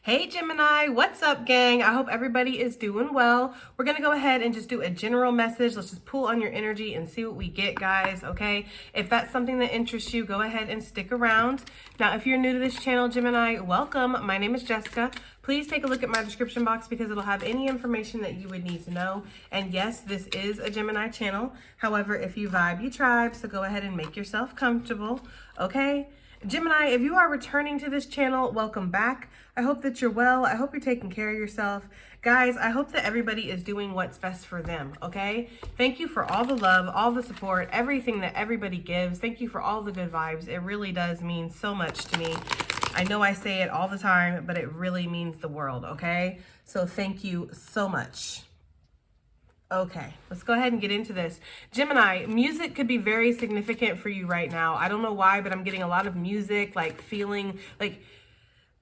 Hey Gemini, what's up gang? I hope everybody is doing well. We're gonna go ahead and just do a general message. Let's just pull on your energy and see what we get, guys, okay? If that's something that interests you, go ahead and stick around. Now, if you're new to this channel, Gemini, welcome. My name is Jessica. Please take a look at my description box because it'll have any information that you would need to know. And yes, this is a Gemini channel. However, if you vibe, you tribe, so go ahead and make yourself comfortable, okay? Gemini, if you are returning to this channel, welcome back. I hope that you're well. I hope you're taking care of yourself. Guys, I hope that everybody is doing what's best for them, okay? Thank you for all the love, all the support, everything that everybody gives. Thank you for all the good vibes. It really does mean so much to me. I know I say it all the time, but it really means the world, okay? So thank you so much. Okay, let's go ahead and get into this. Gemini, music could be very significant for you right now. I don't know why, but I'm getting a lot of music, like feeling like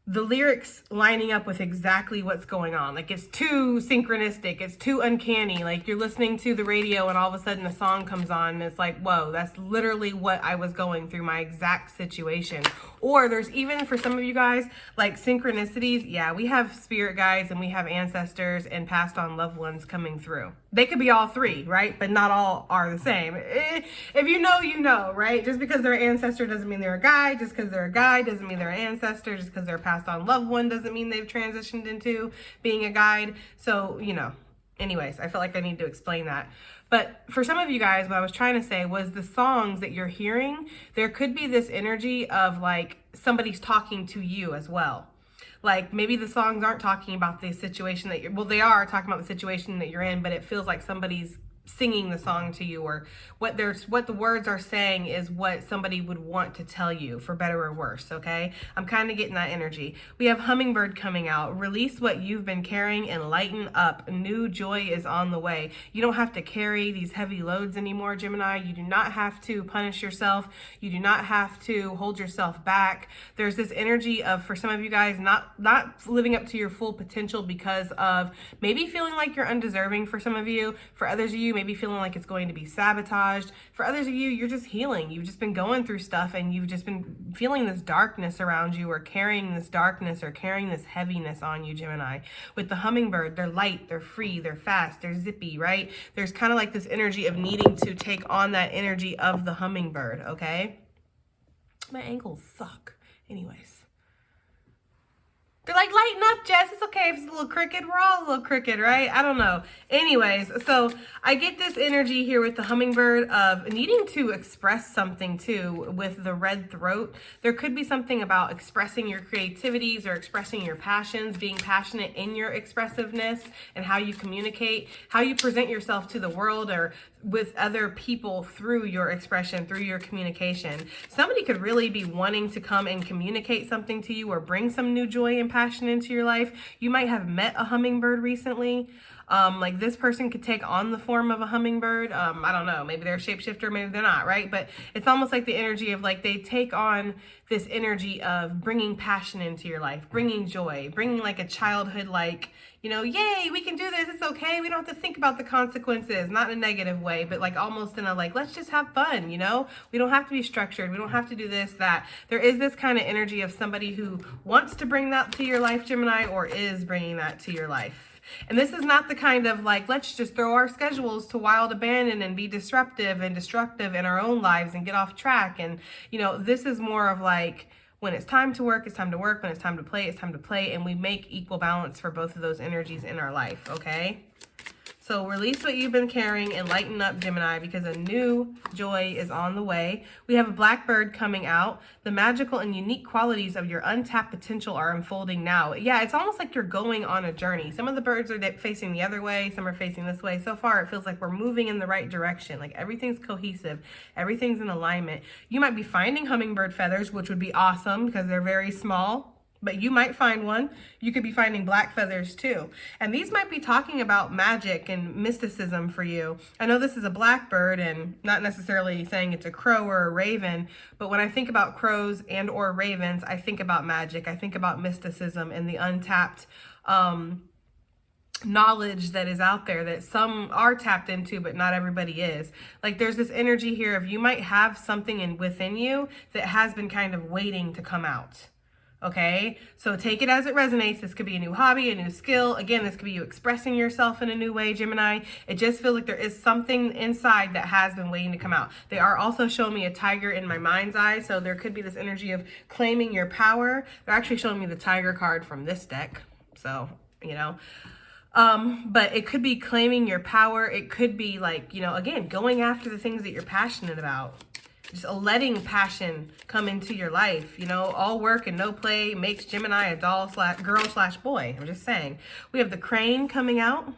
the lyrics lining up with exactly what's going on. Like it's too synchronistic, it's too uncanny. Like you're listening to the radio and all of a sudden a song comes on and it's like, whoa, that's literally what I was going through, my exact situation. Or there's even, for some of you guys, like synchronicities. Yeah, we have spirit guides and we have ancestors and passed on loved ones coming through. They could be all three, right? But not all are the same. If you know, you know, right? Just because they're an ancestor doesn't mean they're a guide. Just because they're a guide doesn't mean they're an ancestor. Just because they're a passed on loved one doesn't mean they've transitioned into being a guide. So, you know, anyways, I feel like I need to explain that. But for some of you guys, what I was trying to say was the songs that you're hearing, there could be this energy of like somebody's talking to you as well. Like maybe the songs aren't talking about the situation that well, they are talking about the situation that you're in, but it feels like somebody's singing the song to you, or what the words are saying is what somebody would want to tell you, for better or worse, okay? I'm kind of getting that energy. We have Hummingbird coming out. Release what you've been carrying and lighten up. New joy is on the way. You don't have to carry these heavy loads anymore, Gemini. You do not have to punish yourself. You do not have to hold yourself back. There's this energy of, for some of you guys, not living up to your full potential because of maybe feeling like you're undeserving for some of you. For others of you, maybe feeling like it's going to be sabotaged. For others of you, you're just healing. You've just been going through stuff and you've just been feeling this darkness around you, or carrying this darkness or carrying this heaviness on you, Gemini. With the Hummingbird, they're light, they're free, they're fast, they're zippy, right? There's kind of like this energy of needing to take on that energy of the Hummingbird, okay? My ankles suck. Anyways. They're like, lighten up, Jess. It's okay if it's a little crooked. We're all a little crooked, right? I don't know. Anyways, so I get this energy here with the Hummingbird of needing to express something too with the red throat. There could be something about expressing your creativities or expressing your passions, being passionate in your expressiveness and how you communicate, how you present yourself to the world or with other people through your expression, through your communication. Somebody could really be wanting to come and communicate something to you or bring some new joy and passion into your life. You might have met a hummingbird recently. Like this person could take on the form of a hummingbird. I don't know, maybe they're a shapeshifter, maybe they're not, right? But it's almost like the energy of like they take on this energy of bringing passion into your life, bringing joy, bringing like a childhood, like, you know, yay, we can do this, it's okay, we don't have to think about the consequences, not in a negative way, but like almost in a like, let's just have fun, you know? We don't have to be structured, we don't have to do this, that. There is this kind of energy of somebody who wants to bring that to your life, Gemini, or is bringing that to your life. And this is not the kind of like, let's just throw our schedules to wild abandon and be disruptive and destructive in our own lives and get off track. And, you know, this is more of like, when it's time to work, it's time to work. When it's time to play, it's time to play. And we make equal balance for both of those energies in our life, okay? So release what you've been carrying and lighten up, Gemini, because a new joy is on the way. We have a blackbird coming out. The magical and unique qualities of your untapped potential are unfolding now. Yeah, it's almost like you're going on a journey. Some of the birds are facing the other way. Some are facing this way. So far, it feels like we're moving in the right direction. Like everything's cohesive. Everything's in alignment. You might be finding hummingbird feathers, which would be awesome because they're very small. But you might find one. You could be finding black feathers too. And these might be talking about magic and mysticism for you. I know this is a blackbird and not necessarily saying it's a crow or a raven, but when I think about crows and or ravens, I think about magic. I think about mysticism and the untapped knowledge that is out there that some are tapped into, but not everybody is. Like there's this energy here of you might have something within you that has been kind of waiting to come out. Okay, so take it as it resonates. This could be a new hobby, a new skill. Again, this could be you expressing yourself in a new way, Gemini. It just feels like there is something inside that has been waiting to come out. They are also showing me a tiger in my mind's eye, so there could be this energy of claiming your power. They're actually showing me the tiger card from this deck, so, you know. But it could be claiming your power. It could be like, you know, again, going after the things that you're passionate about. Just letting passion come into your life. You know, all work and no play makes Gemini a girl/boy. I'm just saying. We have the crane coming out.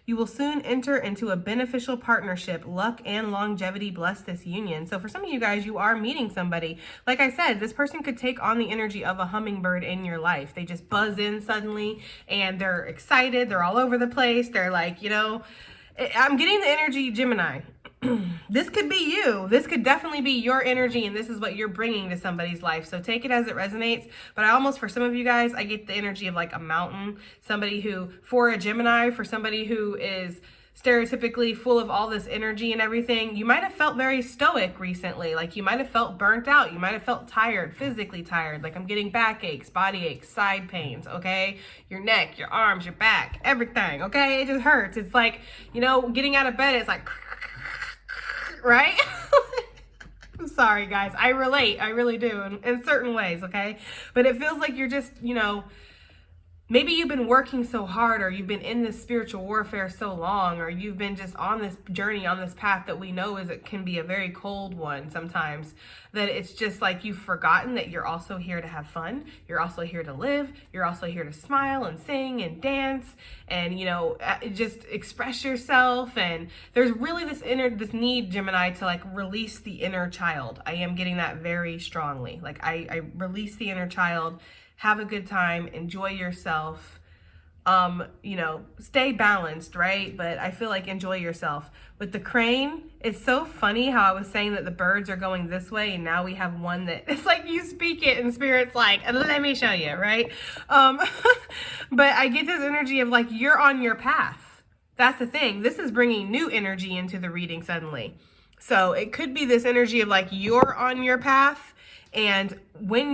You will soon enter into a beneficial partnership. Luck and longevity bless this union. So for some of you guys, you are meeting somebody. Like I said, this person could take on the energy of a hummingbird in your life. They just buzz in suddenly and they're excited. They're all over the place. They're like, you know, I'm getting the energy, Gemini. This could be you. This could definitely be your energy, and this is what you're bringing to somebody's life. So take it as it resonates. But I almost, for some of you guys, I get the energy of like a mountain. Somebody who, for a Gemini, for somebody who is stereotypically full of all this energy and everything, you might have felt very stoic recently. Like you might have felt burnt out. You might have felt tired, physically tired. Like I'm getting backaches, body aches, side pains, okay? Your neck, your arms, your back, everything, okay? It just hurts. It's like, you know, getting out of bed, it's like, right? I'm sorry, guys. I relate. I really do in certain ways, okay? But it feels like you're just, you know, maybe you've been working so hard, or you've been in this spiritual warfare so long, or you've been just on this journey, on this path that we know is, it can be a very cold one sometimes, that it's just like you've forgotten that you're also here to have fun. You're also here to live. You're also here to smile and sing and dance and, you know, just express yourself. And there's really this need, Gemini, to like release the inner child. I am getting that very strongly. Like I release the inner child. Have a good time, enjoy yourself, you know, stay balanced, right? But I feel like enjoy yourself. With the crane, it's so funny how I was saying that the birds are going this way, and now we have one that it's like you speak it and spirit's like, let me show you, right? But I get this energy of like, you're on your path. That's the thing. This is bringing new energy into the reading suddenly. So it could be this energy of like, you're on your path. And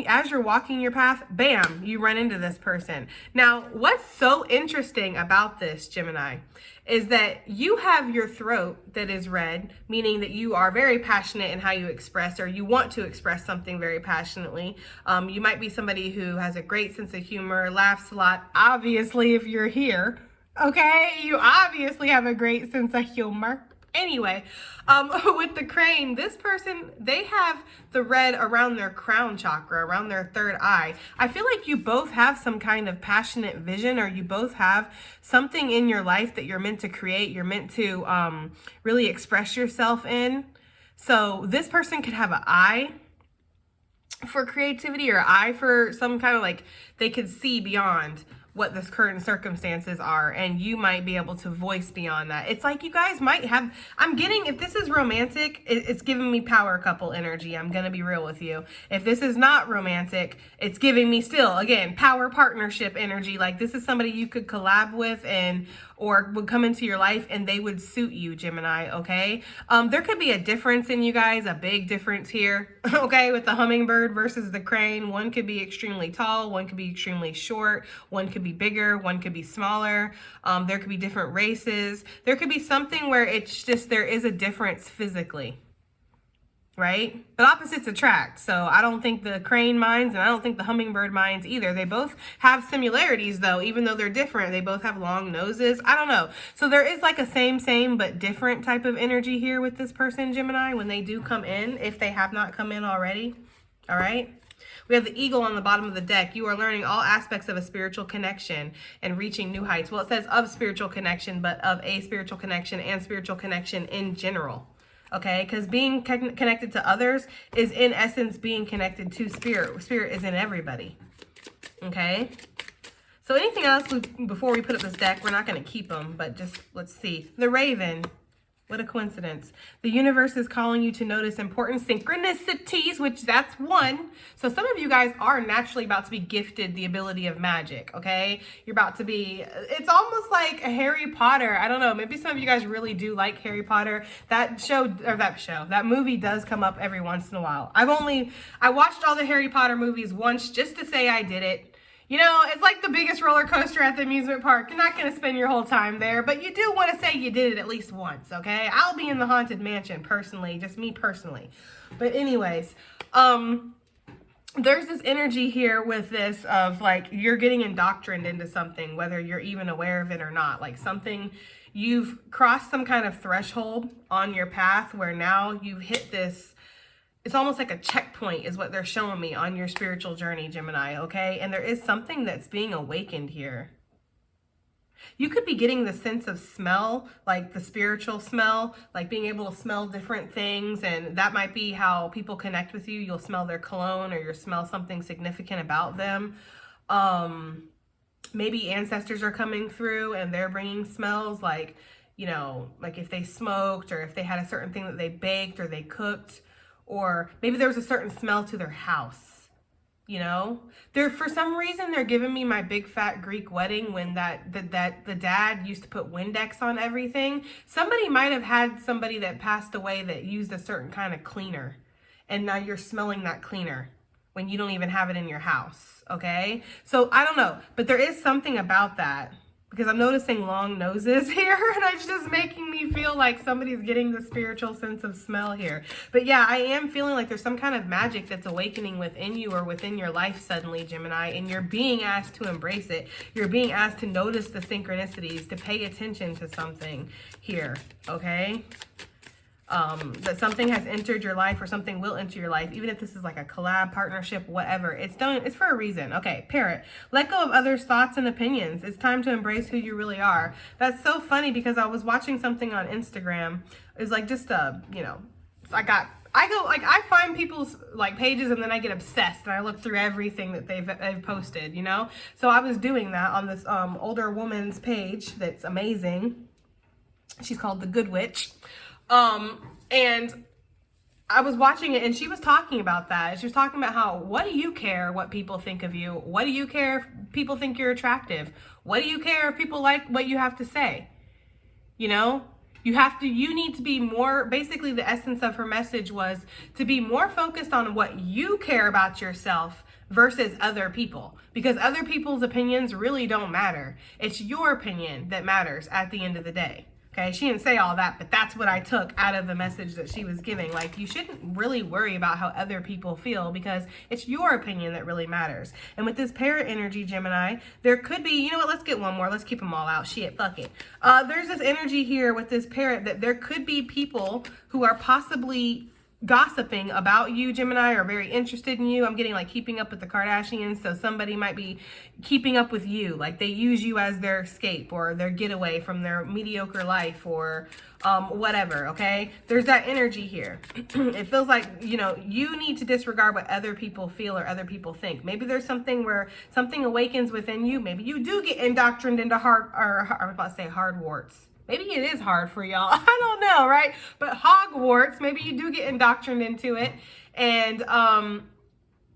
as you're walking your path, bam, you run into this person. Now, what's so interesting about this, Gemini, is that you have your throat that is red, meaning that you are very passionate in how you express, or you want to express something very passionately. You might be somebody who has a great sense of humor, laughs a lot. Obviously, if you're here, okay, you obviously have a great sense of humor. Anyway, with the crane, this person, they have the red around their crown chakra, around their third eye. I feel like you both have some kind of passionate vision, or you both have something in your life that you're meant to create. You're meant to really express yourself in. So this person could have an eye for creativity, or eye for some kind of like, they could see beyond what this current circumstances are, and you might be able to voice beyond that. It's like you guys might have, I'm getting, if this is romantic, it's giving me power couple energy. I'm gonna be real with you. If this is not romantic, it's giving me still, again, power partnership energy. Like this is somebody you could collab with and or would come into your life and they would suit you, Gemini, okay? There could be a difference in you guys, a big difference here, okay, with the hummingbird versus the crane. One could be extremely tall, one could be extremely short, one could be bigger, one could be smaller. There could be different races. There could be something where it's just, there is a difference physically, right? But opposites attract. So I don't think the crane minds, and I don't think the hummingbird minds either. They both have similarities though, even though they're different. They both have long noses. I don't know. So there is like a same but different type of energy here with this person, Gemini, when they do come in, if they have not come in already. All right. We have the eagle on the bottom of the deck. You are learning all aspects of a spiritual connection and reaching new heights. Well, it says of spiritual connection, but of a spiritual connection and spiritual connection in general. Okay, because being connected to others is in essence being connected to spirit. Spirit is in everybody. Okay, so anything else before we put up this deck? We're not going to keep them, but just let's see. The raven. What a coincidence. The universe is calling you to notice important synchronicities, which that's one. So some of you guys are naturally about to be gifted the ability of magic, okay? You're about to be, it's almost like a Harry Potter. I don't know, maybe some of you guys really do like Harry Potter. That movie does come up every once in a while. I watched all the Harry Potter movies once just to say I did it. You know, it's like the biggest roller coaster at the amusement park. You're not going to spend your whole time there, but you do want to say you did it at least once, okay? I'll be in the Haunted Mansion personally, just me personally. But anyways, there's this energy here with this of like you're getting indoctrined into something, whether you're even aware of it or not. Like something, you've crossed some kind of threshold on your path where now you've hit this. It's almost like a checkpoint is what they're showing me on your spiritual journey, Gemini, okay? And there is something that's being awakened here. You could be getting the sense of smell, like the spiritual smell, like being able to smell different things. And that might be how people connect with you. You'll smell their cologne or you'll smell something significant about them. Maybe ancestors are coming through and they're bringing smells like, you know, like if they smoked or if they had a certain thing that they baked or they cooked. Or maybe there was a certain smell to their house, you know? For some reason, they're giving me my big fat Greek wedding when the dad used to put Windex on everything. Somebody might have had somebody that passed away that used a certain kind of cleaner. And now you're smelling that cleaner when you don't even have it in your house, okay? So I don't know, but there is something about that. Because I'm noticing long noses here and it's just making me feel like somebody's getting the spiritual sense of smell here. But yeah, I am feeling like there's some kind of magic that's awakening within you or within your life suddenly, Gemini, and you're being asked to embrace it. You're being asked to notice the synchronicities, to pay attention to something here, okay? That something has entered your life or something will enter your life, even if this is like a collab, partnership, whatever. It's for a reason. Okay, Parrot. Let go of others' thoughts and opinions. It's time to embrace who you really are. That's so funny because I was watching something on Instagram. It was like just you know, I find people's like pages and then I get obsessed and I look through everything that they've posted, you know? So I was doing that on this older woman's page that's amazing. She's called The Good Witch. And I was watching it and she was talking about that. She was talking about how, what do you care what people think of you? What do you care if people think you're attractive? What do you care if people like what you have to say? You know, you need to be more, basically the essence of her message was to be more focused on what you care about yourself versus other people, because other people's opinions really don't matter. It's your opinion that matters at the end of the day. Okay, she didn't say all that, but that's what I took out of the message that she was giving. Like, you shouldn't really worry about how other people feel because it's your opinion that really matters. And with this parrot energy, Gemini, there could be, you know what, let's get one more. Let's keep them all out. Shit, fuck it. There's this energy here with this parrot that there could be people who are possibly gossiping about you, Gemini, or very interested in you. I'm getting like keeping up with the Kardashians. So somebody might be keeping up with you. Like they use you as their escape or their getaway from their mediocre life or whatever. Okay. There's that energy here. It feels like, you know, you need to disregard what other people feel or other people think. Maybe there's something where something awakens within you. Maybe you do get indoctrined into Hogwarts. Maybe it is hard for y'all. I don't know, right? But Hogwarts, maybe you do get indoctrined into it. And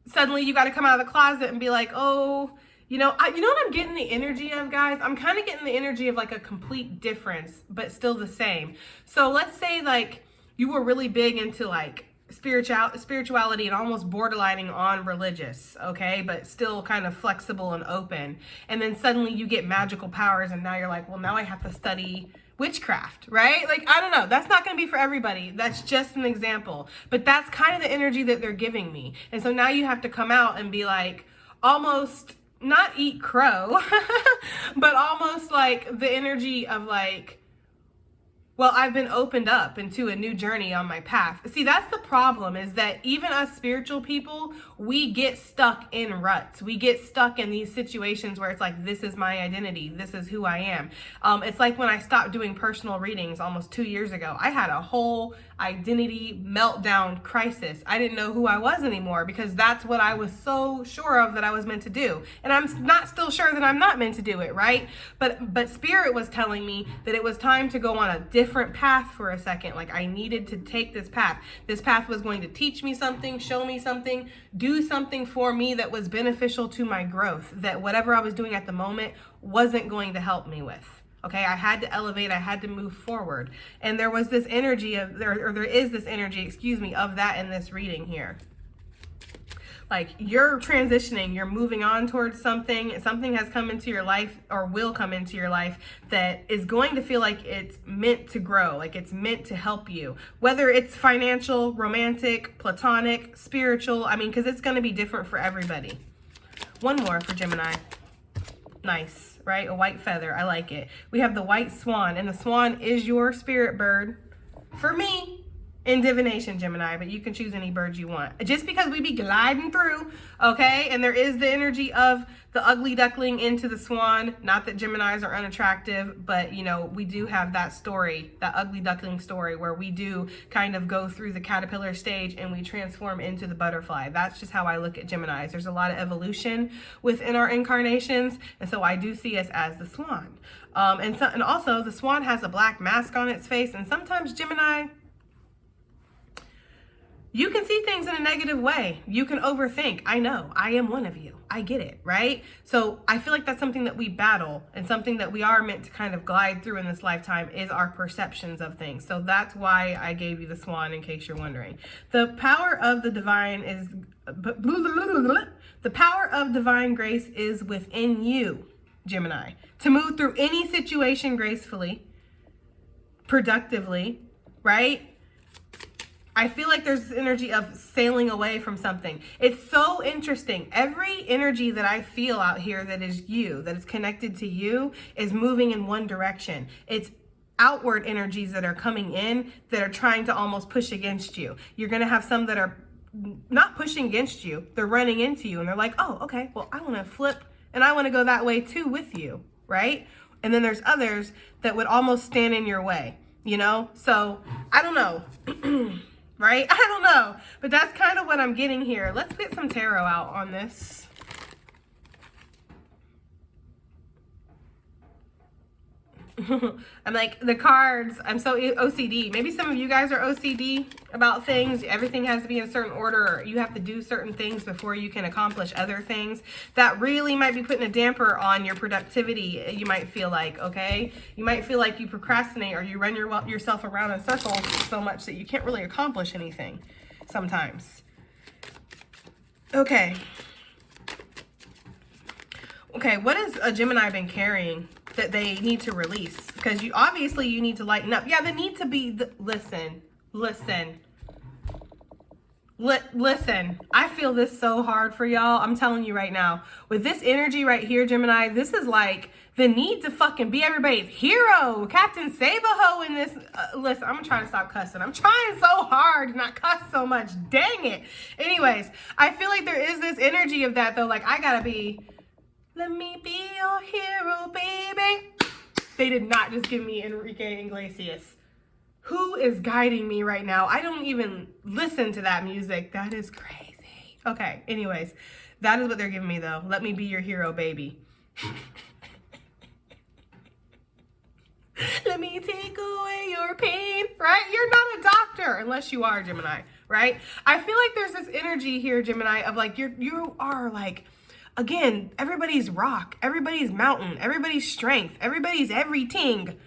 suddenly you got to come out of the closet and be like, oh, you know what I'm getting the energy of, guys? I'm kind of getting the energy of like a complete difference, but still the same. So let's say like you were really big into like spirituality and almost borderlining on religious, okay, but still kind of flexible and open. And then suddenly you get magical powers and now you're like, well, now I have to study witchcraft, right? Like, I don't know. That's not going to be for everybody. That's just an example. But that's kind of the energy that they're giving me. And so now you have to come out and be like, almost not eat crow, but almost like the energy of like, well, I've been opened up into a new journey on my path. See, that's the problem, is that even us spiritual people, we get stuck in ruts. We get stuck in these situations where it's like, this is my identity. This is who I am. It's like when I stopped doing personal readings almost 2 years ago, I had a whole identity meltdown crisis. I didn't know who I was anymore because that's what I was so sure of that I was meant to do. And I'm not still sure that I'm not meant to do it, right? But Spirit was telling me that it was time to go on a different path for a second. Like I needed to take this path. This path was going to teach me something, show me something, do something for me that was beneficial to my growth, that whatever I was doing at the moment wasn't going to help me with. Okay, I had to elevate, I had to move forward. And there was this energy of, there is this energy, excuse me, of that in this reading here. Like you're transitioning, you're moving on towards something has come into your life or will come into your life that is going to feel like it's meant to grow, like it's meant to help you. Whether it's financial, romantic, platonic, spiritual, I mean, because it's going to be different for everybody. One more for Gemini. Nice. Right? A white feather. I like it. We have the white swan, and the swan is your spirit bird for me in divination, Gemini, but you can choose any bird you want. Just because we be gliding through, okay? And there is the energy of the ugly duckling into the swan. Not that Geminis are unattractive, but you know, we do have that story, that ugly duckling story where we do kind of go through the caterpillar stage and we transform into the butterfly. That's just how I look at Geminis. There's a lot of evolution within our incarnations, and so I do see us as the swan. And also the swan has a black mask on its face, and sometimes Gemini, you can see things in a negative way. You can overthink. I know. I am one of you. I get it, right? So I feel like that's something that we battle, and something that we are meant to kind of glide through in this lifetime is our perceptions of things. So that's why I gave you the swan, in case you're wondering. The power of the divine is... The power of divine grace is within you, Gemini, to move through any situation gracefully, productively, right? I feel like there's this energy of sailing away from something. It's so interesting. Every energy that I feel out here that is you, that is connected to you, is moving in one direction. It's outward energies that are coming in that are trying to almost push against you. You're going to have some that are not pushing against you. They're running into you and they're like, oh, okay, well, I want to flip and I want to go that way too with you, right? And then there's others that would almost stand in your way, you know? So I don't know. Right? I don't know, but that's kind of what I'm getting here. Let's get some tarot out on this. I'm like, the cards, I'm so OCD. Maybe some of you guys are OCD about things. Everything has to be in a certain order. Or you have to do certain things before you can accomplish other things. That really might be putting a damper on your productivity, you might feel like, okay? You might feel like you procrastinate or you run yourself around in circles so much that you can't really accomplish anything sometimes. Okay. Okay, what has a Gemini been carrying that they need to release? Because obviously you need to lighten up. Yeah, they need to be, listen. I feel this so hard for y'all. I'm telling you right now, with this energy right here, Gemini, this is like the need to fucking be everybody's hero, Captain Save-A-Ho in this. Listen, I'm trying to stop cussing. I'm trying so hard to not cuss so much. Dang it. Anyways, I feel like there is this energy of that though. Like I gotta be, let me be your hero, baby. They did not just give me Enrique Iglesias. Who is guiding me right now? I don't even listen to that music. That is crazy. Okay, anyways, that is what they're giving me though. Let me be your hero, baby. Let me take away your pain, right? You're not a doctor unless you are, Gemini, right? I feel like there's this energy here, Gemini, of like you are like, again, everybody's rock, everybody's mountain, everybody's strength, everybody's everything.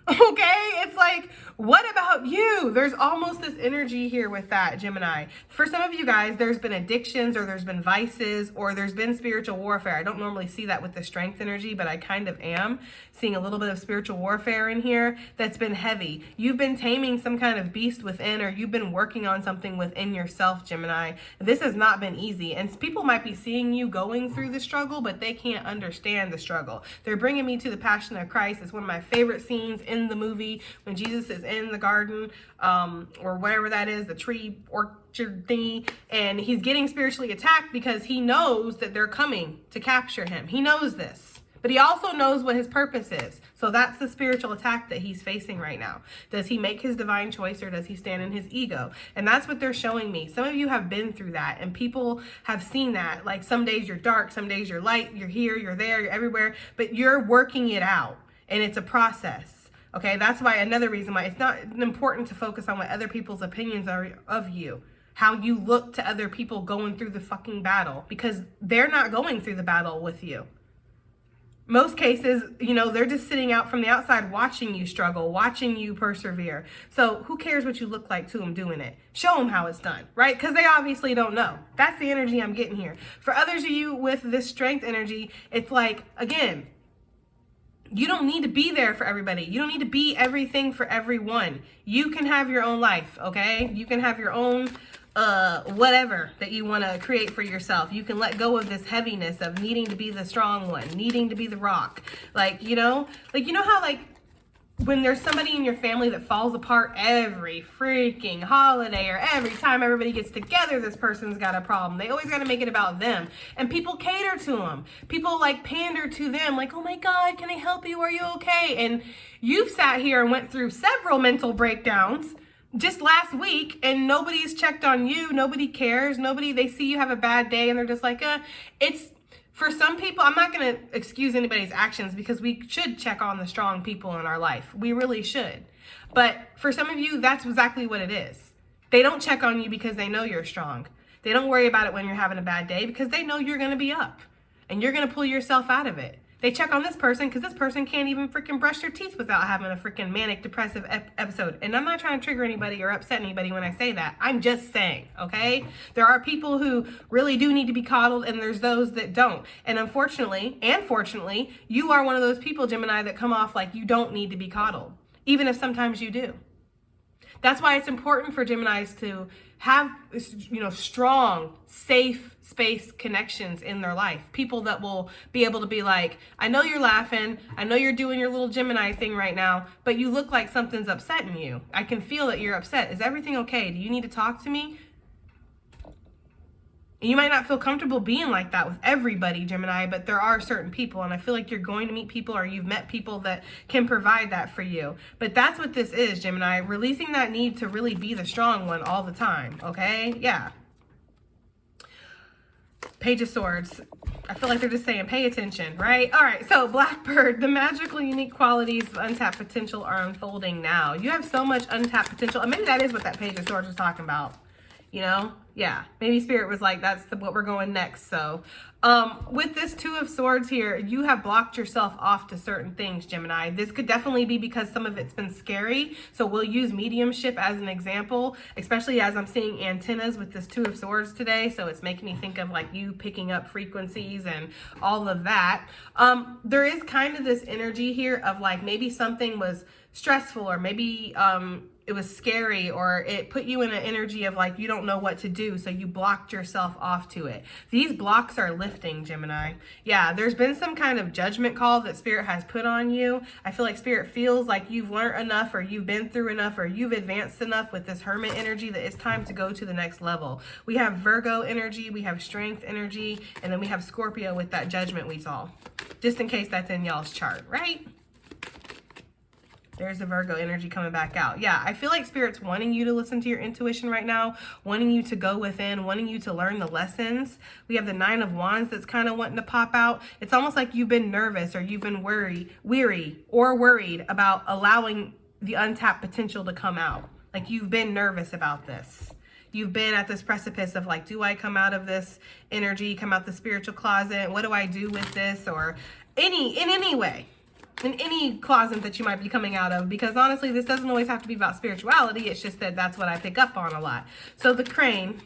Okay, it's like, what about you? There's almost this energy here with that, Gemini. For some of you guys, there's been addictions or there's been vices or there's been spiritual warfare. I don't normally see that with the strength energy, but I kind of am seeing a little bit of spiritual warfare in here that's been heavy. You've been taming some kind of beast within, or you've been working on something within yourself, Gemini. This has not been easy, and people might be seeing you going through the struggle, but they can't understand the struggle. They're bringing me to the Passion of Christ. It's one of my favorite scenes in the movie when Jesus is in the garden or whatever that is, the tree orchard thingy, and he's getting spiritually attacked because he knows that they're coming to capture him. He knows this, but he also knows what his purpose is. So that's the spiritual attack that he's facing right now. Does he make his divine choice or does he stand in his ego? And that's what they're showing me. Some of you have been through that and people have seen that. Like some days you're dark, some days you're light, you're here, you're there, you're everywhere, but you're working it out and it's a process. Okay, that's why another reason why it's not important to focus on what other people's opinions are of you, how you look to other people going through the fucking battle, because they're not going through the battle with you. Most cases, you know, they're just sitting out from the outside watching you struggle, watching you persevere. So who cares what you look like to them doing it? Show them how it's done, right? Because they obviously don't know. That's the energy I'm getting here. For others of you with this strength energy, it's like, again, you don't need to be there for everybody. You don't need to be everything for everyone. You can have your own life, okay? You can have your own whatever that you want to create for yourself. You can let go of this heaviness of needing to be the strong one, needing to be the rock. Like, you know how like when there's somebody in your family that falls apart every freaking holiday or every time everybody gets together, this person's got a problem. They always got to make it about them. And people cater to them. People like pander to them like, oh my God, can I help you? Are you okay? And you've sat here and went through several mental breakdowns just last week and nobody's checked on you. Nobody cares. They see you have a bad day and they're just like, it's, for some people, I'm not going to excuse anybody's actions because we should check on the strong people in our life. We really should. But for some of you, that's exactly what it is. They don't check on you because they know you're strong. They don't worry about it when you're having a bad day because they know you're going to be up and you're going to pull yourself out of it. They check on this person because this person can't even freaking brush their teeth without having a freaking manic depressive episode. And I'm not trying to trigger anybody or upset anybody when I say that. I'm just saying, okay? There are people who really do need to be coddled and there's those that don't. And unfortunately, and fortunately, you are one of those people, Gemini, that come off like you don't need to be coddled, even if sometimes you do. That's why it's important for Geminis to have, you know, strong, safe space connections in their life. People that will be able to be like, I know you're laughing. I know you're doing your little Gemini thing right now, but you look like something's upsetting you. I can feel that you're upset. Is everything okay? Do you need to talk to me? You might not feel comfortable being like that with everybody, Gemini, but there are certain people, and I feel like you're going to meet people or you've met people that can provide that for you. But that's what this is, Gemini, releasing that need to really be the strong one all the time, okay? Yeah. Page of Swords. I feel like they're just saying, pay attention, right? All right, so Blackbird, the magical, unique qualities of untapped potential are unfolding now. You have so much untapped potential, and maybe that is what that Page of Swords was talking about. You know, yeah, maybe Spirit was like, that's what we're going next. So with this Two of Swords here, you have blocked yourself off to certain things, Gemini. This could definitely be because some of it's been scary. So we'll use mediumship as an example, especially as I'm seeing antennas with this Two of Swords today. So it's making me think of like you picking up frequencies and all of that. There is kind of this energy here of like maybe something was stressful or maybe it was scary or it put you in an energy of like you don't know what to do, so you blocked yourself off to it. These blocks are lifting, Gemini. Yeah, there's been some kind of judgment call that Spirit has put on you. I feel like Spirit feels like you've learned enough or you've been through enough or you've advanced enough with this Hermit energy that it's time to go to the next level. We have Virgo energy, we have Strength energy, and then we have Scorpio with that judgment we saw. Just in case that's in y'all's chart, right? There's the Virgo energy coming back out. Yeah, I feel like Spirit's wanting you to listen to your intuition right now, wanting you to go within, wanting you to learn the lessons. We have the Nine of Wands that's kind of wanting to pop out. It's almost like you've been nervous or you've been weary or worried about allowing the untapped potential to come out. Like you've been nervous about this. You've been at this precipice of like, do I come out of this energy, come out the spiritual closet? What do I do with this? Or in any way. In any closet that you might be coming out of, because honestly, this doesn't always have to be about spirituality. It's just that that's what I pick up on a lot. So the Crane,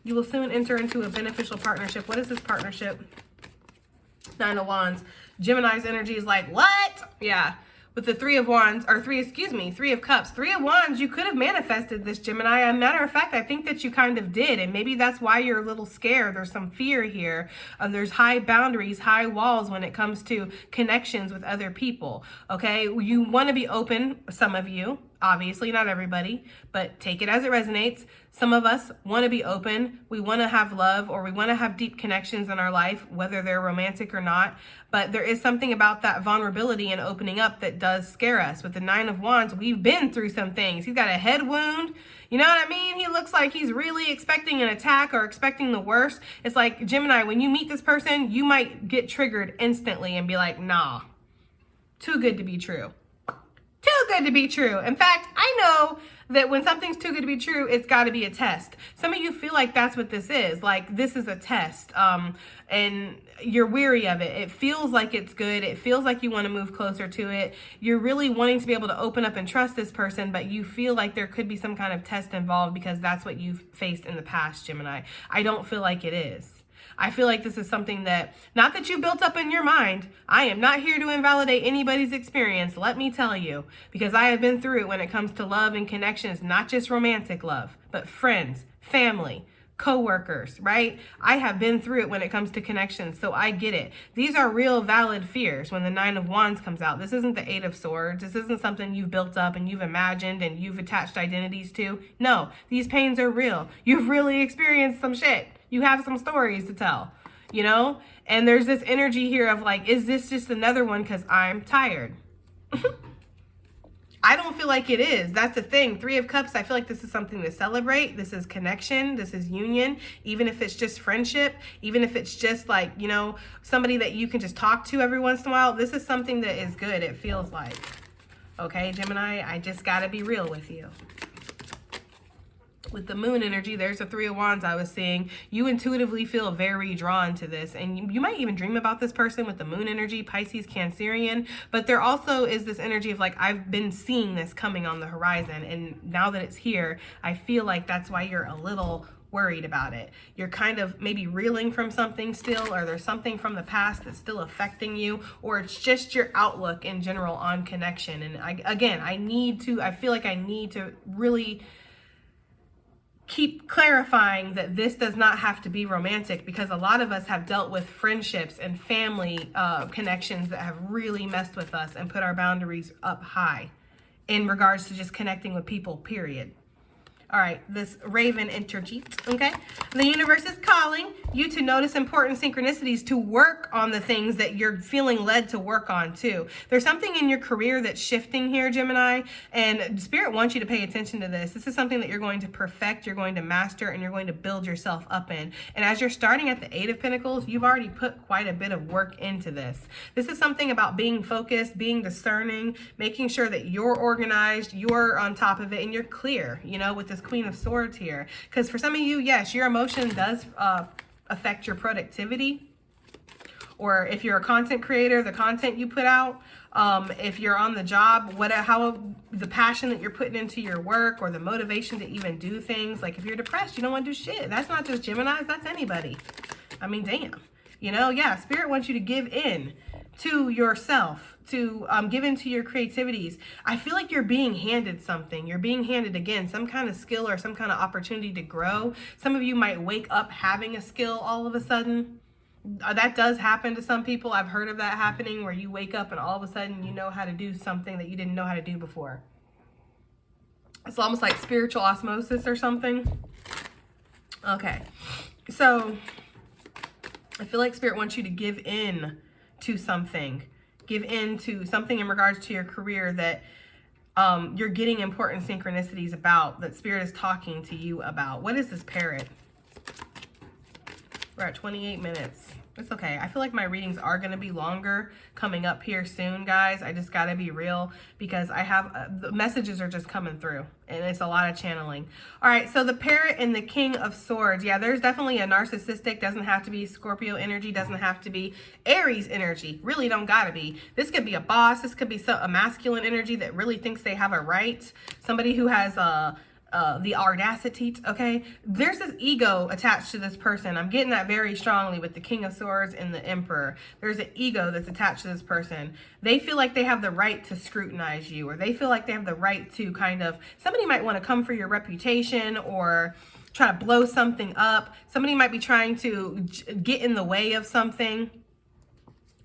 you will soon enter into a beneficial partnership. What is this partnership? Nine of Wands. Gemini's energy is like, what? Yeah. With the Three of Wands, or Three of Cups. Three of Wands, you could have manifested this, Gemini. As a matter of fact, I think that you kind of did. And maybe that's why you're a little scared. There's some fear here. There's high boundaries, high walls when it comes to connections with other people. Okay? You want to be open, some of you. Obviously, not everybody, but take it as it resonates. Some of us want to be open. We want to have love or we want to have deep connections in our life, whether they're romantic or not. But there is something about that vulnerability and opening up that does scare us. With the Nine of Wands, we've been through some things. He's got a head wound. You know what I mean? He looks like he's really expecting an attack or expecting the worst. It's like, Gemini, when you meet this person, you might get triggered instantly and be like, nah, too good to be true. good to be true. In fact, I know that when something's too good to be true, it's got to be a test. Some of you feel like that's what this is. Like, this is a test, and you're weary of it. It feels like it's good. It feels like you want to move closer to it. You're really wanting to be able to open up and trust this person, but you feel like there could be some kind of test involved because that's what you've faced in the past, Gemini. I don't feel like it is. I feel like this is something that, not that you built up in your mind. I am not here to invalidate anybody's experience, let me tell you, because I have been through it when it comes to love and connections, not just romantic love, but friends, family, co-workers, right? I have been through it when it comes to connections, so I get it. These are real valid fears when the 9 of Wands comes out. This isn't the 8 of Swords. This isn't something you've built up and you've imagined and you've attached identities to. No, these pains are real. You've really experienced some shit. You have some stories to tell, you know? And there's this energy here of like, is this just another one because I'm tired? I don't feel like it is. That's the thing. 3 of Cups, I feel like this is something to celebrate. This is connection. This is union. Even if it's just friendship, even if it's just like, you know, somebody that you can just talk to every once in a while, this is something that is good, it feels like. Okay, Gemini, I just got to be real with you. With the moon energy, there's the 3 of Wands I was seeing. You intuitively feel very drawn to this, and you might even dream about this person with the moon energy, Pisces, Cancerian. But there also is this energy of like, I've been seeing this coming on the horizon, and now that it's here, I feel like that's why you're a little worried about it. You're kind of maybe reeling from something still, or there's something from the past that's still affecting you, or it's just your outlook in general on connection. And I feel like I need to really keep clarifying that this does not have to be romantic, because a lot of us have dealt with friendships and family connections that have really messed with us and put our boundaries up high in regards to just connecting with people, period. All right, this Raven energy, okay? The universe is calling you to notice important synchronicities, to work on the things that you're feeling led to work on too. There's something in your career that's shifting here, Gemini, and Spirit wants you to pay attention to this. This is something that you're going to perfect, you're going to master, and you're going to build yourself up in. And as you're starting at the 8 of Pentacles, you've already put quite a bit of work into this. This is something about being focused, being discerning, making sure that you're organized, you're on top of it, and you're clear, you know, with this Queen of Swords here. Because for some of you, yes, your emotion does affect your productivity. Or if you're a content creator, the content you put out, if you're on the job, how the passion that you're putting into your work, or the motivation to even do things. Like if you're depressed, you don't want to do shit. That's not just Geminis, that's anybody. I mean, damn. You know, yeah, Spirit wants you to give in to yourself, to give into your creativities. I feel like you're being handed something. You're being handed, again, some kind of skill or some kind of opportunity to grow. Some of you might wake up having a skill all of a sudden. That does happen to some people. I've heard of that happening, where you wake up and all of a sudden you know how to do something that you didn't know how to do before. It's almost like spiritual osmosis or something. Okay, so I feel like Spirit wants you to give in to something. Give in to something in regards to your career that you're getting important synchronicities about, that Spirit is talking to you about. What is this parrot? We're at 28 minutes. It's okay. I feel like my readings are going to be longer coming up here soon, guys. I just got to be real, because I have the messages are just coming through, and it's a lot of channeling. All right, so the parrot and the King of Swords. Yeah, there's definitely a narcissistic, doesn't have to be Scorpio energy, doesn't have to be Aries energy. Really don't got to be. This could be a boss. This could be a masculine energy that really thinks they have a right. Somebody who has the audacity, okay? There's this ego attached to this person. I'm getting that very strongly with the King of Swords and the Emperor. There's an ego that's attached to this person. They feel like they have the right to scrutinize you, or they feel like they have the right to kind of, somebody might want to come for your reputation or try to blow something up. Somebody might be trying to get in the way of something.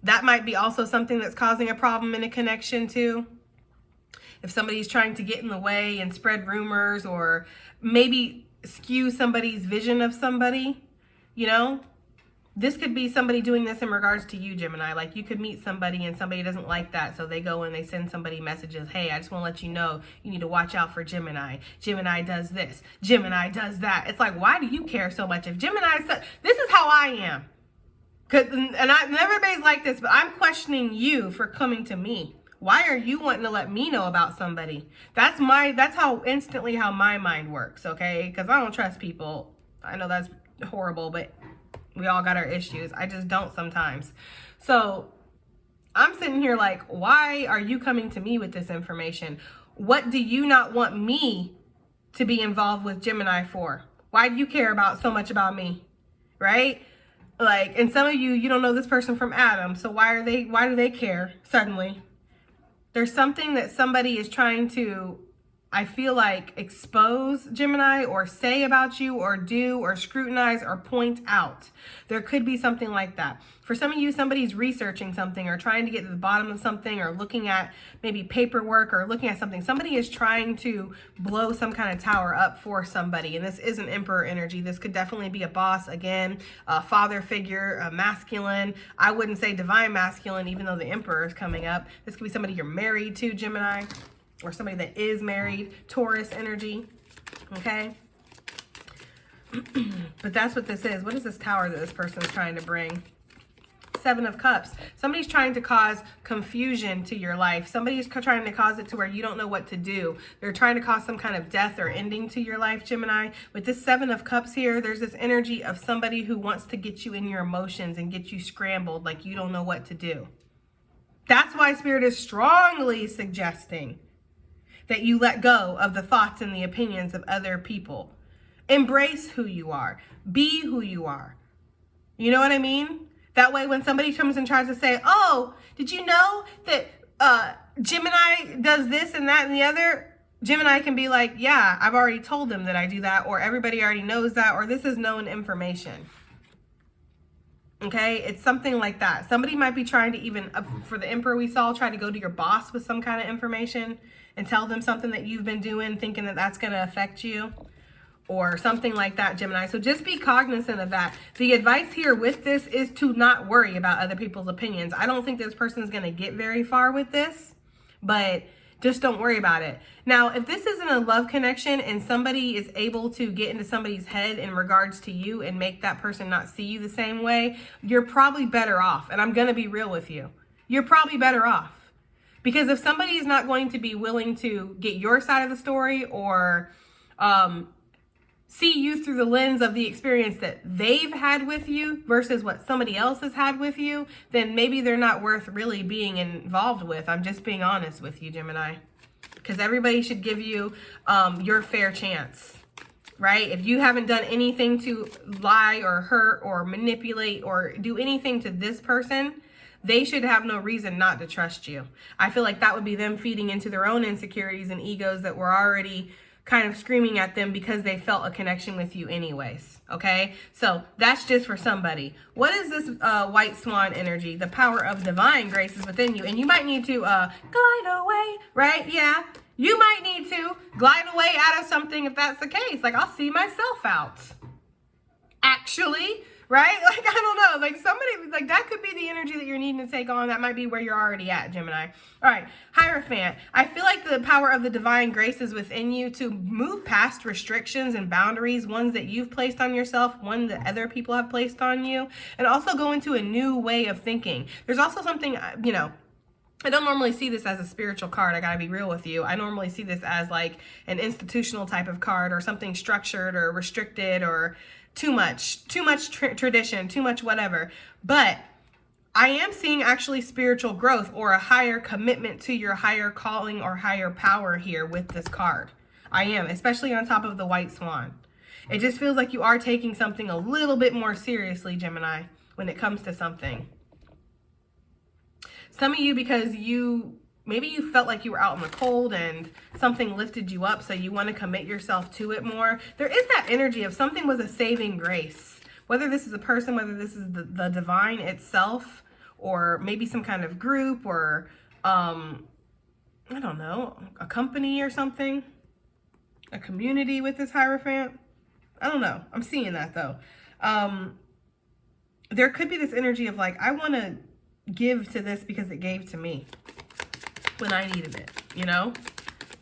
That might be also something that's causing a problem in a connection too. If somebody's trying to get in the way and spread rumors, or maybe skew somebody's vision of somebody, you know, this could be somebody doing this in regards to you, Gemini. Like you could meet somebody and somebody doesn't like that, so they go and they send somebody messages. Hey, I just want to let you know you need to watch out for Gemini. Gemini does this. Gemini does that. It's like, why do you care so much? If Gemini said, this is how I am. And everybody's like this, but I'm questioning you for coming to me. Why are you wanting to let me know about somebody? That's how instantly how my mind works, okay? Because I don't trust people. I know that's horrible, but we all got our issues. I just don't sometimes. So I'm sitting here like, why are you coming to me with this information? What do you not want me to be involved with Gemini for? Why do you care about so much about me? Right? Like, and some of you don't know this person from Adam. So why do they care suddenly? There's something that somebody is trying to, I feel like, expose, Gemini, or say about you, or do, or scrutinize, or point out. There could be something like that. For some of you, somebody's researching something, or trying to get to the bottom of something, or looking at maybe paperwork, or looking at something. Somebody is trying to blow some kind of tower up for somebody, and this isn't Emperor energy. This could definitely be a boss, again, a father figure, a masculine. I wouldn't say divine masculine, even though the Emperor is coming up. This could be somebody you're married to, Gemini, or somebody that is married, Taurus energy, okay? But that's what this is. What is this tower that this person is trying to bring? Seven of Cups. Somebody's trying to cause confusion to your life. Somebody's trying to cause it to where you don't know what to do. They're trying to cause some kind of death or ending to your life, Gemini. With this Seven of Cups here, there's this energy of somebody who wants to get you in your emotions and get you scrambled like you don't know what to do. That's why Spirit is strongly suggesting that you let go of the thoughts and the opinions of other people. Embrace who you are. Be who you are. You know what I mean? That way when somebody comes and tries to say, oh, did you know that Gemini does this and that and the other? Gemini can be like, yeah, I've already told them that I do that, or everybody already knows that, or this is known information. Okay, it's something like that. Somebody might be trying to even, for the Emperor we saw, try to go to your boss with some kind of information and tell them something that you've been doing, thinking that that's going to affect you, or something like that, Gemini. So just be cognizant of that. The advice here with this is to not worry about other people's opinions. I don't think this person is going to get very far with this, but just don't worry about it. Now, if this isn't a love connection and somebody is able to get into somebody's head in regards to you and make that person not see you the same way, you're probably better off. And I'm going to be real with you. You're probably better off. Because if somebody is not going to be willing to get your side of the story, or see you through the lens of the experience that they've had with you versus what somebody else has had with you, then maybe they're not worth really being involved with. I'm just being honest with you, Gemini. Because everybody should give you your fair chance, right? If you haven't done anything to lie or hurt or manipulate or do anything to this person, they should have no reason not to trust you. I feel like that would be them feeding into their own insecurities and egos that were already kind of screaming at them because they felt a connection with you anyways, okay? So that's just for somebody. What is this white swan energy? The power of divine grace is within you, and you might need to glide away, right? Yeah, you might need to glide away out of something if that's the case. Like, I'll see myself out, actually, right? Like, I don't know, like somebody, like that could be the energy that you're needing to take on. That might be where you're already at, Gemini. All right, Hierophant. I feel like the power of the divine grace is within you to move past restrictions and boundaries, ones that you've placed on yourself, one that other people have placed on you, and also go into a new way of thinking. There's also something, you know, I don't normally see this as a spiritual card. I gotta be real with you. I normally see this as like an institutional type of card, or something structured or restricted, or too much tradition, too much whatever. But I am seeing actually spiritual growth or a higher commitment to your higher calling or higher power here with this card. I am, especially on top of the white swan. It just feels like you are taking something a little bit more seriously, Gemini, when it comes to something. Some of you, because maybe you felt like you were out in the cold and something lifted you up, so you want to commit yourself to it more. There is that energy of something was a saving grace. Whether this is a person, whether this is the divine itself, or maybe some kind of group, or, I don't know, a company or something. A community with this Hierophant. I don't know. I'm seeing that, though. There could be this energy of like, I want to give to this because it gave to me when I needed it, you know?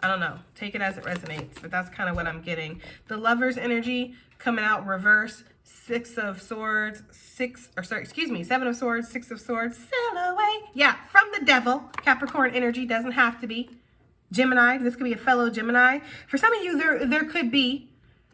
I don't know. Take it as it resonates, but that's kind of what I'm getting. The Lover's energy coming out reverse, Seven of Swords, Six of Swords, sail away. Yeah, from the devil. Capricorn energy, doesn't have to be. Gemini, this could be a fellow Gemini. For some of you, there could be.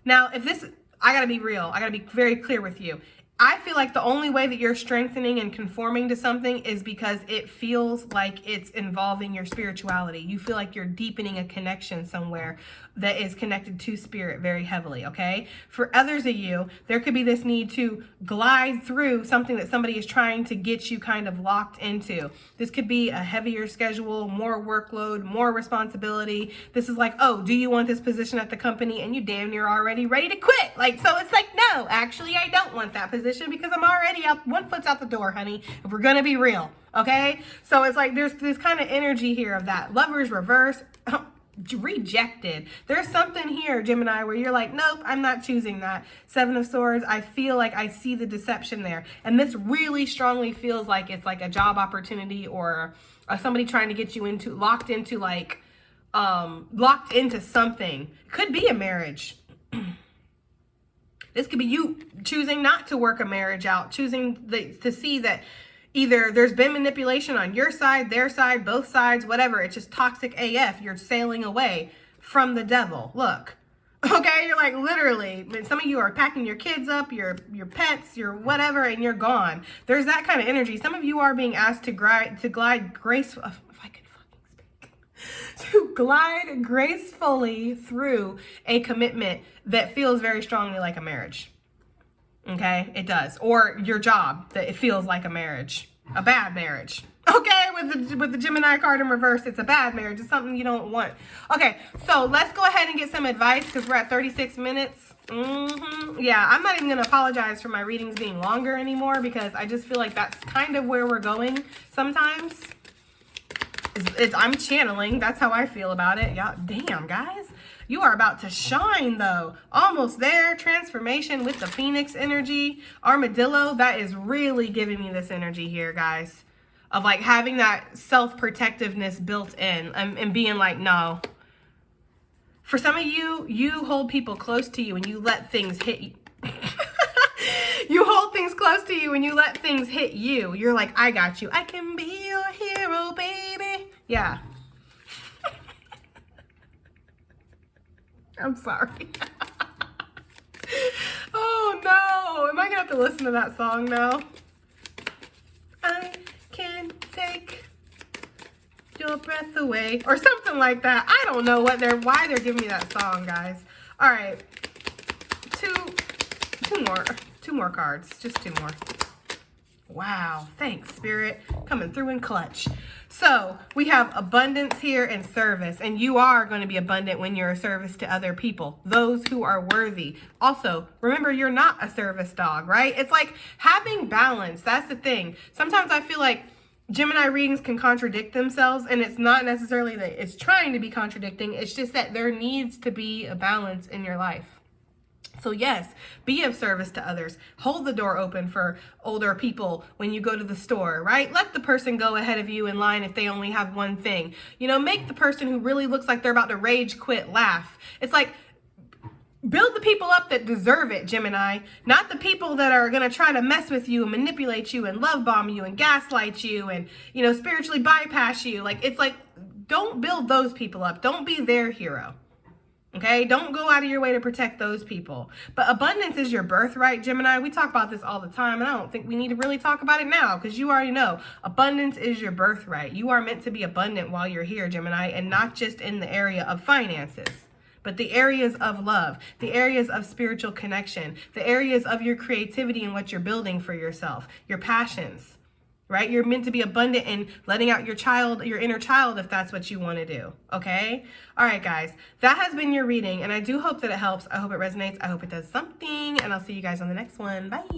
Now, if this, I gotta be real. I gotta be very clear with you. I feel like the only way that you're strengthening and conforming to something is because it feels like it's involving your spirituality. You feel like you're deepening a connection somewhere that is connected to spirit very heavily, okay? For others of you, there could be this need to glide through something that somebody is trying to get you kind of locked into. This could be a heavier schedule, more workload, more responsibility. This is like, oh, do you want this position at the company? And you damn near already ready to quit. Like, so it's like, no, actually, I don't want that position because I'm already out, one foot's out the door, honey, if we're gonna be real, okay? So it's like, there's this kind of energy here of that. Lovers reverse, rejected. There's something here, Gemini, where you're like, nope, I'm not choosing that. Seven of Swords, I feel like I see the deception there. And this really strongly feels like it's like a job opportunity or somebody trying to get you into, locked into something. Could be a marriage. This could be you choosing not to work a marriage out, choosing to see that either there's been manipulation on your side, their side, both sides, whatever. It's just toxic AF. You're sailing away from the devil. Look, okay? You're like literally, some of you are packing your kids up, your pets, your whatever, and you're gone. There's that kind of energy. Some of you are being asked to glide gracefully, if I could fucking speak, to glide gracefully through a commitment that feels very strongly like a marriage. Okay, it does. Or your job, that it feels like a marriage, a bad marriage. Okay, with the Gemini card in reverse, it's a bad marriage. It's something you don't want. Okay, so let's go ahead and get some advice because we're at 36 minutes. Yeah, I'm not even going to apologize for my readings being longer anymore because I just feel like that's kind of where we're going sometimes. I'm channeling. That's how I feel about it. Yeah, damn, guys. You are about to shine, though. Almost there. Transformation with the Phoenix energy. Armadillo, that is really giving me this energy here, guys. Of like having that self-protectiveness built in and being like, no. For some of you, you hold people close to you and you let things hit you. You hold things close to you and you let things hit you. You're like, I got you. I can be your hero, baby. Yeah. I'm sorry. Oh no. Am I gonna have to listen to that song now? I can take your breath away. Or something like that. I don't know why they're giving me that song, guys. All right. Two more cards. Just two more. Wow. Thanks, Spirit. Coming through in clutch. So we have abundance here and service, and you are going to be abundant when you're a service to other people, those who are worthy. Also, remember, you're not a service dog, right? It's like having balance. That's the thing. Sometimes I feel like Gemini readings can contradict themselves, and it's not necessarily that it's trying to be contradicting. It's just that there needs to be a balance in your life. So yes, be of service to others. Hold the door open for older people when you go to the store, right? Let the person go ahead of you in line if they only have one thing. You know, make the person who really looks like they're about to rage quit laugh. It's like, build the people up that deserve it, Gemini. Not the people that are going to try to mess with you and manipulate you and love bomb you and gaslight you and, you know, spiritually bypass you. Like, it's like, don't build those people up. Don't be their hero. Okay, don't go out of your way to protect those people. But abundance is your birthright, Gemini. We talk about this all the time, and I don't think we need to really talk about it now because you already know. Abundance is your birthright. You are meant to be abundant while you're here, Gemini, and not just in the area of finances, but the areas of love, the areas of spiritual connection, the areas of your creativity and what you're building for yourself, your passions. Right? You're meant to be abundant in letting out your child, your inner child, if that's what you want to do. Okay? All right, guys. That has been your reading, and I do hope that it helps. I hope it resonates. I hope it does something, and I'll see you guys on the next one. Bye.